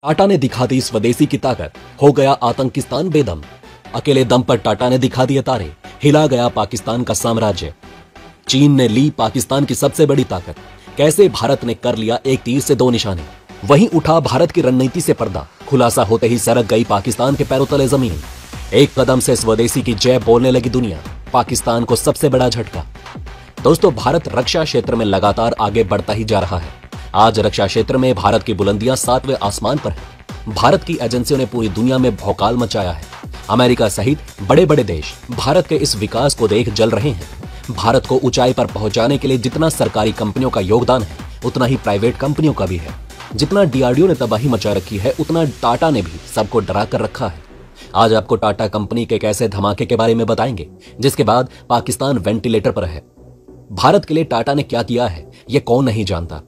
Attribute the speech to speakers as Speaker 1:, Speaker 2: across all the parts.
Speaker 1: टाटा ने दिखा दी स्वदेशी की ताकत, हो गया आतंकिस्तान बेदम। अकेले दम पर टाटा ने दिखा दिए तारे, हिला गया पाकिस्तान का साम्राज्य। चीन ने ली पाकिस्तान की सबसे बड़ी ताकत, कैसे भारत ने कर लिया एक तीर से दो निशाने। वहीं उठा भारत की रणनीति से पर्दा, खुलासा होते ही सरक गई पाकिस्तान के पैरों तले जमीन। एक कदम से स्वदेशी की जय बोलने लगी दुनिया, पाकिस्तान को सबसे बड़ा झटका। दोस्तों, भारत रक्षा क्षेत्र में लगातार आगे बढ़ता ही जा रहा है। आज रक्षा क्षेत्र में भारत की बुलंदियां 7वें आसमान पर है। भारत की एजेंसियों ने पूरी दुनिया में भौकाल मचाया है। अमेरिका सहित बड़े बड़े देश भारत के इस विकास को देख जल रहे हैं। भारत को ऊंचाई पर पहुंचाने के लिए जितना सरकारी कंपनियों का योगदान है, उतना ही प्राइवेट कंपनियों का भी है। जितना डीआरडीओ ने तबाही मचा रखी है, उतना टाटा ने भी सबको डरा कर रखा है। आज आपको टाटा कंपनी के कैसे धमाके के बारे में बताएंगे, जिसके बाद पाकिस्तान वेंटिलेटर पर है। भारत के लिए टाटा ने क्या किया है, यह कौन नहीं जानता।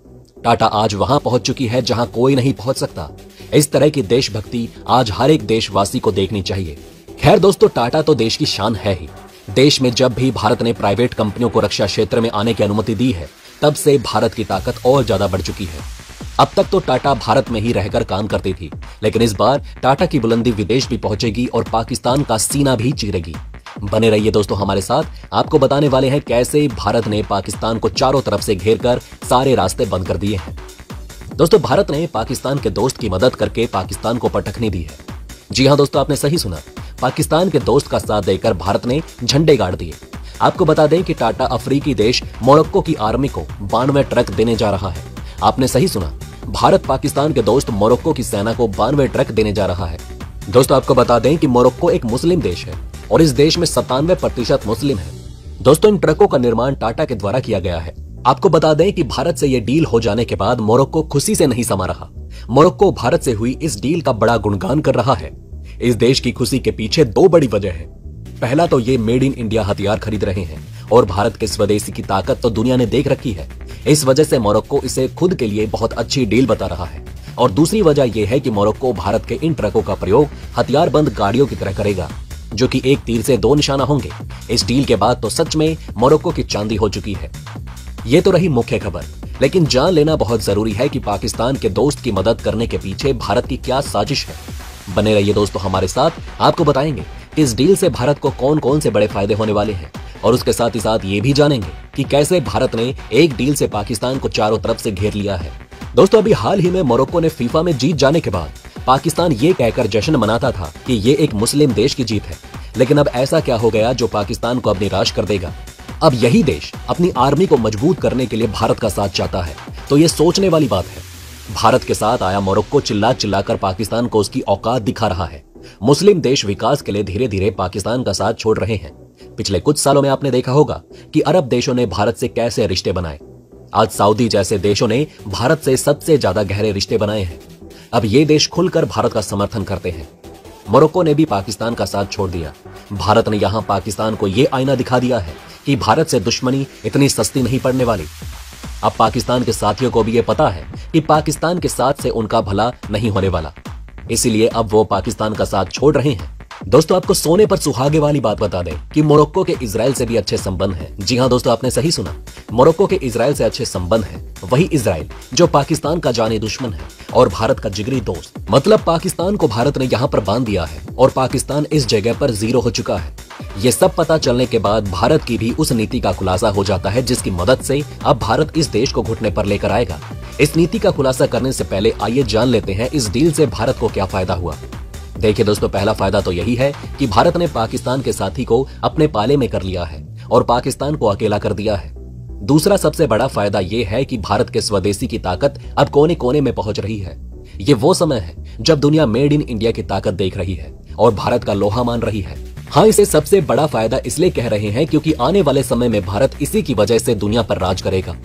Speaker 1: टाटा आज वहां पहुंच चुकी है जहां कोई नहीं पहुंच सकता। इस तरह की देशभक्ति आज हर एक देशवासी को देखनी चाहिए। खैर दोस्तों, टाटा तो देश की शान है ही। देश में जब भी भारत ने प्राइवेट कंपनियों को रक्षा क्षेत्र में आने की अनुमति दी है, तब से भारत की ताकत और ज्यादा बढ़ चुकी है। अब तक तो टाटा भारत में ही रहकर काम करती थी, लेकिन इस बार टाटा की बुलंदी विदेश भी पहुंचेगी और पाकिस्तान का सीना भी चीरेगी। बने रहिए दोस्तों हमारे साथ, आपको बताने वाले हैं कैसे भारत ने पाकिस्तान को चारों तरफ से घेर कर सारे रास्ते बंद कर दिए हैं। दोस्तों, भारत ने पाकिस्तान के दोस्त की मदद करके पाकिस्तान को पटखनी दी है। जी हां दोस्तों, आपने सही सुना, पाकिस्तान के दोस्त का साथ देकर भारत ने झंडे गाड़ दिए। आपको बता दें कि टाटा अफ्रीकी देश मोरक्को की आर्मी को 92 ट्रक देने जा रहा है। आपने सही सुना, भारत पाकिस्तान के दोस्त मोरक्को की सेना को 92 ट्रक देने जा रहा है। दोस्तों, आपको बता दें कि मोरक्को एक मुस्लिम देश है और इस देश में 97% मुस्लिम है। दोस्तों, इन ट्रकों का निर्माण टाटा के द्वारा किया गया है। आपको बता दें कि भारत से यह डील हो जाने के बाद मोरक्को खुशी से नहीं समा रहा। मोरक्को भारत से हुई इस डील का बड़ा गुणगान कर रहा है। इस देश की खुशी के पीछे दो बड़ी वजह है। पहला तो ये मेड इन इंडिया हथियार खरीद रहे हैं और भारत के स्वदेशी की ताकत तो दुनिया ने देख रखी है। इस वजह से मोरक्को इसे खुद के लिए बहुत अच्छी डील बता रहा है। और दूसरी वजह यह है कि मोरक्को भारत के इन ट्रकों का प्रयोग हथियारबंद गाड़ियों की तरह करेगा, जो कि एक तीर से दो निशाना होंगे। इस डील के बाद तो सच में मोरक्को की चांदी हो चुकी है। ये तो रही मुख्य खबर, लेकिन जान लेना बहुत जरूरी है कि पाकिस्तान के दोस्त की मदद करने के पीछे भारत की क्या साजिश है। बने रहिए दोस्तों हमारे साथ, आपको बताएंगे कि इस डील से भारत को कौन कौन से बड़े फायदे होने वाले हैं और उसके साथ ही साथ ये भी जानेंगे कि कैसे भारत ने एक डील से पाकिस्तान को चारों तरफ से घेर लिया है। दोस्तों, अभी हाल ही में मोरक्को ने फीफा में जीत जाने के बाद पाकिस्तान ये कहकर जश्न मनाता था कि ये एक मुस्लिम देश की जीत है, लेकिन अब ऐसा क्या हो गया जो पाकिस्तान को अब निराश कर देगा। अब यही देश अपनी आर्मी को मजबूत करने के लिए भारत का साथ चाहता है, तो ये सोचने वाली बात है। भारत के साथ आया मोरक्को चिल्ला चिल्लाकर पाकिस्तान को उसकी औकात दिखा रहा है। मुस्लिम देश विकास के लिए धीरे धीरे पाकिस्तान का साथ छोड़ रहे हैं। पिछले कुछ सालों में आपने देखा होगा कि अरब देशों ने भारत से कैसे रिश्ते बनाए। आज सऊदी जैसे देशों ने भारत से सबसे ज्यादा गहरे रिश्ते बनाए हैं। अब ये देश खुलकर भारत का समर्थन करते हैं। मोरक्को ने भी पाकिस्तान का साथ छोड़ दिया। भारत ने यहां पाकिस्तान को यह आईना दिखा दिया है कि भारत से दुश्मनी इतनी सस्ती नहीं पड़ने वाली। अब पाकिस्तान के साथियों को भी यह पता है कि पाकिस्तान के साथ से उनका भला नहीं होने वाला, इसीलिए अब वो पाकिस्तान का साथ छोड़ रहे हैं। दोस्तों, आपको सोने पर सुहागे वाली बात बता दें कि मोरक्को के इजराइल से भी अच्छे संबंध हैं। जी हां दोस्तों, आपने सही सुना, मोरक्को के इजराइल से अच्छे संबंध हैं। वही इजराइल जो पाकिस्तान का जाने दुश्मन है और भारत का जिगरी दोस्त। मतलब पाकिस्तान को भारत ने यहाँ पर बांध दिया है और पाकिस्तान इस जगह पर जीरो हो चुका है। ये सब पता चलने के बाद भारत की भी उस नीति का खुलासा हो जाता है जिसकी मदद से अब भारत इस देश को घुटने पर लेकर आएगा। इस नीति का खुलासा करने से पहले आइए जान लेते हैं इस डील से भारत को क्या फायदा हुआ। देखिए दोस्तों, पहला फायदा तो यही है कि भारत ने पाकिस्तान के साथी को अपने पाले में कर लिया है और पाकिस्तान को अकेला कर दिया है। दूसरा सबसे बड़ा फायदा यह है कि भारत के स्वदेशी की ताकत अब कोने कोने में पहुंच रही है। ये वो समय है जब दुनिया मेड इन इंडिया की ताकत देख रही है और भारत का लोहा मान रही है। हाँ, इसे सबसे बड़ा फायदा इसलिए कह रहे हैं क्योंकि आने वाले समय में भारत इसी की वजह से दुनिया पर राज करेगा।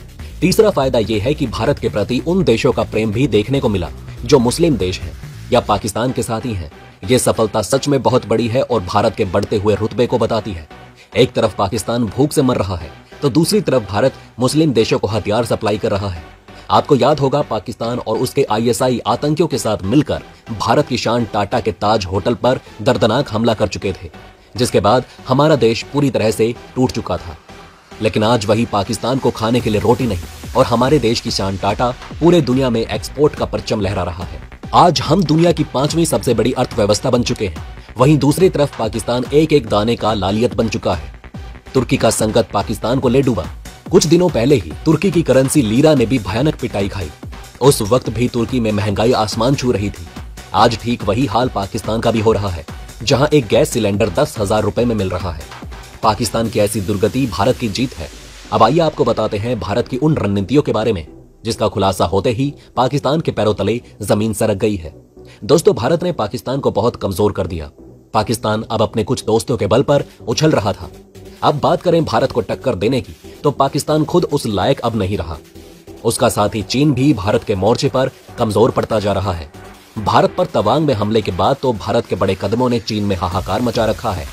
Speaker 1: तीसरा फायदा यह है कि भारत के प्रति उन देशों का प्रेम भी देखने को मिला जो मुस्लिम देश हैं या पाकिस्तान के साथ ही हैं। ये सफलता सच में बहुत बड़ी है और भारत के बढ़ते हुए रुतबे को बताती है। एक तरफ पाकिस्तान भूख से मर रहा है तो दूसरी तरफ भारत मुस्लिम देशों को हथियार सप्लाई कर रहा है। आपको याद होगा, पाकिस्तान और उसके आईएसआई आतंकियों के साथ मिलकर भारत की शान टाटा के ताज होटल पर दर्दनाक हमला कर चुके थे, जिसके बाद हमारा देश पूरी तरह से टूट चुका था। लेकिन आज वही पाकिस्तान को खाने के लिए रोटी नहीं और हमारे देश की शान टाटा पूरे दुनिया में एक्सपोर्ट का परचम लहरा रहा है। आज हम दुनिया की 5वीं सबसे बड़ी अर्थव्यवस्था बन चुके हैं। वहीं दूसरी तरफ पाकिस्तान एक एक दाने का लालियत बन चुका है। तुर्की का संकट पाकिस्तान को ले डूबा। कुछ दिनों पहले ही तुर्की की करेंसी लीरा ने भी भयानक पिटाई खाई। उस वक्त भी तुर्की में महंगाई आसमान छू रही थी। आज ठीक वही हाल पाकिस्तान का भी हो रहा है, जहां एक गैस सिलेंडर 10,000 रुपए में मिल रहा है। पाकिस्तान की ऐसी दुर्गति भारत की जीत है। अब आइए आपको बताते हैं भारत की उन रणनीतियों के बारे में जिसका खुलासा होते ही पाकिस्तान के पैरों तले जमीन सरक गई है। दोस्तों, भारत ने पाकिस्तान को बहुत कमजोर कर दिया। पाकिस्तान अब अपने कुछ दोस्तों के बल पर उछल रहा था। अब बात करें भारत को टक्कर देने की, तो पाकिस्तान खुद उस लायक अब नहीं रहा। उसका साथ ही चीन भी भारत के मोर्चे पर कमजोर पड़ता जा रहा है। भारत पर तवांग में हमले के बाद तो भारत के बड़े कदमों ने चीन में हाहाकार मचा रखा है।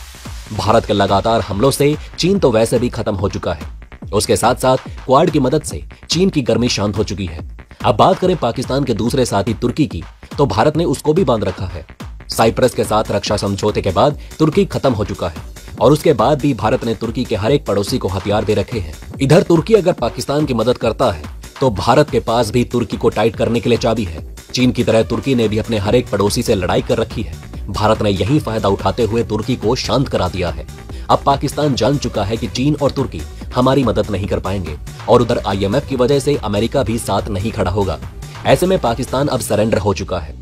Speaker 1: भारत के लगातार हमलों से चीन तो वैसे भी खत्म हो चुका है। उसके साथ साथ क्वाड की मदद से चीन की गर्मी शांत हो चुकी है। अब बात करें पाकिस्तान के दूसरे साथी तुर्की की, तो भारत ने उसको भी बांध रखा है। साइप्रस के साथ रक्षा समझौते के बाद तुर्की खत्म हो चुका है और उसके बाद भी भारत ने तुर्की के हर एक पड़ोसी को हथियार दे रखे हैं। इधर तुर्की अगर पाकिस्तान की मदद करता है तो भारत के पास भी तुर्की को टाइट करने के लिए चाबी है। चीन की तरह तुर्की ने भी अपने हर एक पड़ोसी से लड़ाई कर रखी है। भारत ने यही फायदा उठाते हुए तुर्की को शांत करा दिया है। अब पाकिस्तान जान चुका है कि चीन और तुर्की हमारी मदद नहीं कर पाएंगे और उधर IMF की वजह से अमेरिका भी साथ नहीं खड़ा होगा। ऐसे में पाकिस्तान अब सरेंडर हो चुका है।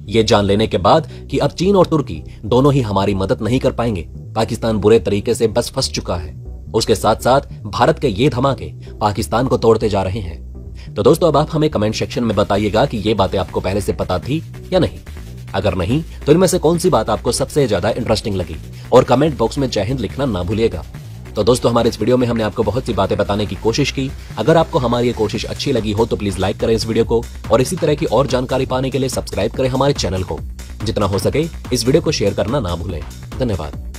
Speaker 1: ये जान लेने के बाद कि अब चीन और तुर्की दोनों ही हमारी मदद नहीं कर पाएंगे, पाकिस्तान बुरे तरीके से बस फंस चुका है। उसके साथ साथ भारत के ये धमाके पाकिस्तान को तोड़ते जा रहे हैं। तो दोस्तों, अब आप हमें कमेंट सेक्शन में बताइएगा कि ये बातें आपको पहले से पता थी या नहीं। अगर नहीं तो इनमें से कौन सी बात आपको सबसे ज्यादा इंटरेस्टिंग लगी, और कमेंट बॉक्स में जय हिंद लिखना ना भूलिएगा। तो दोस्तों, हमारे इस वीडियो में हमने आपको बहुत सी बातें बताने की कोशिश की। अगर आपको हमारी ये कोशिश अच्छी लगी हो तो प्लीज लाइक करें इस वीडियो को, और इसी तरह की और जानकारी पाने के लिए सब्सक्राइब करें हमारे चैनल को। जितना हो सके इस वीडियो को शेयर करना ना भूलें। धन्यवाद।